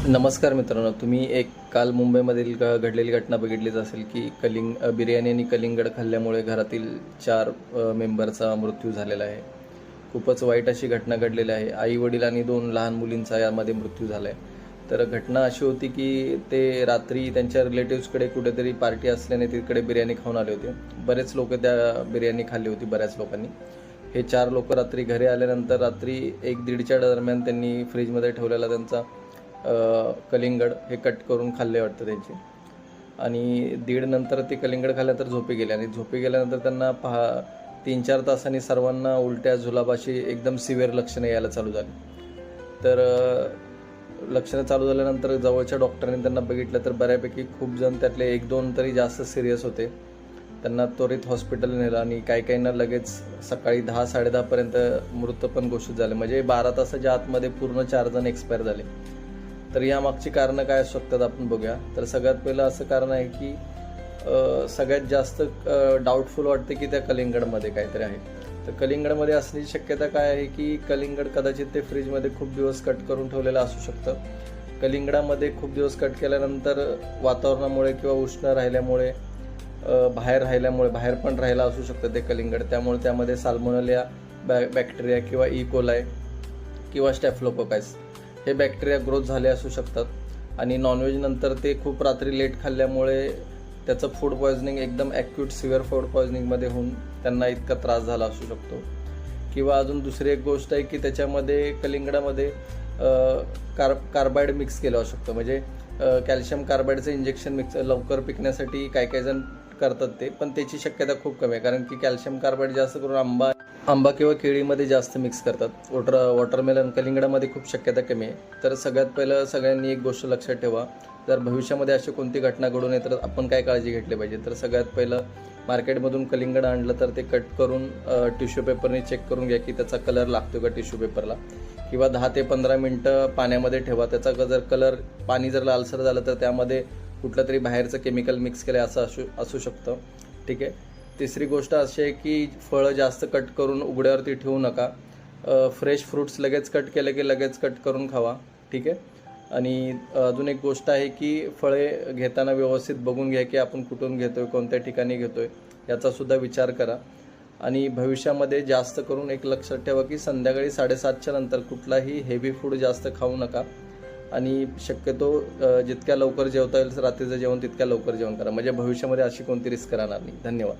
नमस्कार मित्रांनो, तुम्ही काल मुंबईमधील घडलेली घटना बघितलीच असेल की बिर्याणी आणि कलिंगड खाल्ल्यामुळे घरातील 4 मेंबरचा मृत्यू झालेला आहे. खूपच वाईट अशी घटना घडलेली आहे. आई वडील आणि 2 लहान मुलींचा यामध्ये मृत्यू झाला आहे. तर घटना अशी होती की ते रात्री त्यांच्या रिलेटिव्सकडे कुठेतरी पार्टी असल्याने तिकडे बिर्याणी खाऊन आले होते. बरेच लोक त्या बिर्याणी खाल्ली होती, बऱ्याच लोकांनी. हे 4 लोक रात्री घरी आल्यानंतर रात्री 1-1:30च्या दरम्यान त्यांनी फ्रीजमध्ये ठेवलेला त्यांचा कलिंगड हे कट करून खाल्ले वाटतं त्यांचे. आणि 1:30 नंतर ते कलिंगड खाल्ल्यानंतर झोपी गेले आणि झोपी गेल्यानंतर त्यांना 3-4 तासांनी सर्वांना उलट्या, जुलाबाशी एकदम सिव्हिअर लक्षणं यायला चालू झाली. तर लक्षणं चालू झाल्यानंतर जवळच्या डॉक्टरांनी त्यांना बघितलं तर बऱ्यापैकी खूप जण त्यातले 1-2 तरी जास्त सिरियस होते. त्यांना त्वरित हॉस्पिटल नेलं आणि काहींना लगेच सकाळी 10-10:30 पर्यंत मृत पण घोषित झाले. म्हणजे 12 तासाच्या आतमध्ये पूर्ण 4 जण एक्सपायर झाले. तर यामागची कारणं काय असू शकतात आपण बघूया. तर सगळ्यात पहिलं असं कारण आहे की सगळ्यात जास्त डाऊटफुल वाटते की त्या कलिंगडमध्ये काहीतरी आहे. तर कलिंगडमध्ये असण्याची शक्यता काय आहे की कलिंगड कदाचित ते फ्रीजमध्ये खूप दिवस कट करून ठेवलेलं असू शकतं. कलिंगडामध्ये खूप दिवस कट केल्यानंतर वातावरणामुळे किंवा उष्ण राहिल्यामुळे बाहेर पण राहिला असू शकतं ते कलिंगड. त्यामुळे त्यामध्ये साल्मोनेला बॅक्टेरिया किंवा कोलाई किंवा स्टॅफिलोकोकस हे बॅक्टेरिया ग्रोथ झाले असू शकतात. आणि नॉनव्हेज नंतर ते खूप रात्री लेट खाल्ल्यामुळे त्याचं फूड पॉयझनिंग एकदम ॲक्यूट सिव्हिअर फूड पॉयझनिंगमध्ये होऊन त्यांना इतका त्रास झाला असू शकतो. किंवा अजून दुसरी एक गोष्ट आहे की त्याच्यामध्ये कलिंगडामध्ये कार्बाईड मिक्स केलं असू शकतं. म्हणजे कॅल्शियम कार्बाईडचं इंजेक्शन मिक्स लवकर पिकण्यासाठी काही जण करतात ते, पण त्याची शक्यता खूप कमी आहे. कारण की कॅल्शियम कार्बाईड जास्त करून आंबा किंवा केळीमध्ये जास्त मिक्स करतात. वॉटरमेलन कलिंगडामध्ये खूप शक्यता कमी आहे. तर सगळ्यात पहिलं सगळ्यांनी एक गोष्ट लक्षात ठेवा, जर भविष्यामध्ये अशी कोणती घटना घडू नये तर आपण काय काळजी घेतली पाहिजे. तर सगळ्यात पहिलं मार्केटमधून कलिंगड आणलं तर ते कट करून टिश्यू पेपरने चेक करून घ्या की त्याचा कलर लागतो का टिश्यू पेपरला. किंवा 10 ते 15 मिनटं पाण्यामध्ये ठेवा. त्याचा जर कलर पाणी जर लालसर झालं तर त्यामध्ये कुठलं तरी बाहेरचं केमिकल मिक्स केलं असं असू शकतं. ठीक आहे. तिसरी गोष्ट अशी आहे की फळं जास्त कट करून उघड्यावरती ठेवू नका. फ्रेश फ्रूट्स लगेच कट केले की लगेच कट करून खावा. ठीक आहे. आणि अजून एक गोष्ट आहे की फळे घेताना व्यवस्थित बघून घ्या की आपण कुठून घेतोय, कोणत्या ठिकाणी घेतोय, याचासुद्धा विचार करा. आणि भविष्यामध्ये जास्त करून एक लक्षात ठेवा की संध्याकाळी 7:30च्या नंतर कुठलाही हेवी फूड जास्त खाऊ नका. आणि शक्यतो जितक्या लवकर जेवता येईल रात्रीचं जेवण तितक्या लवकर जेवण करा. म्हणजे भविष्यामध्ये अशी कोणती रिस्क राहणार नाही. धन्यवाद.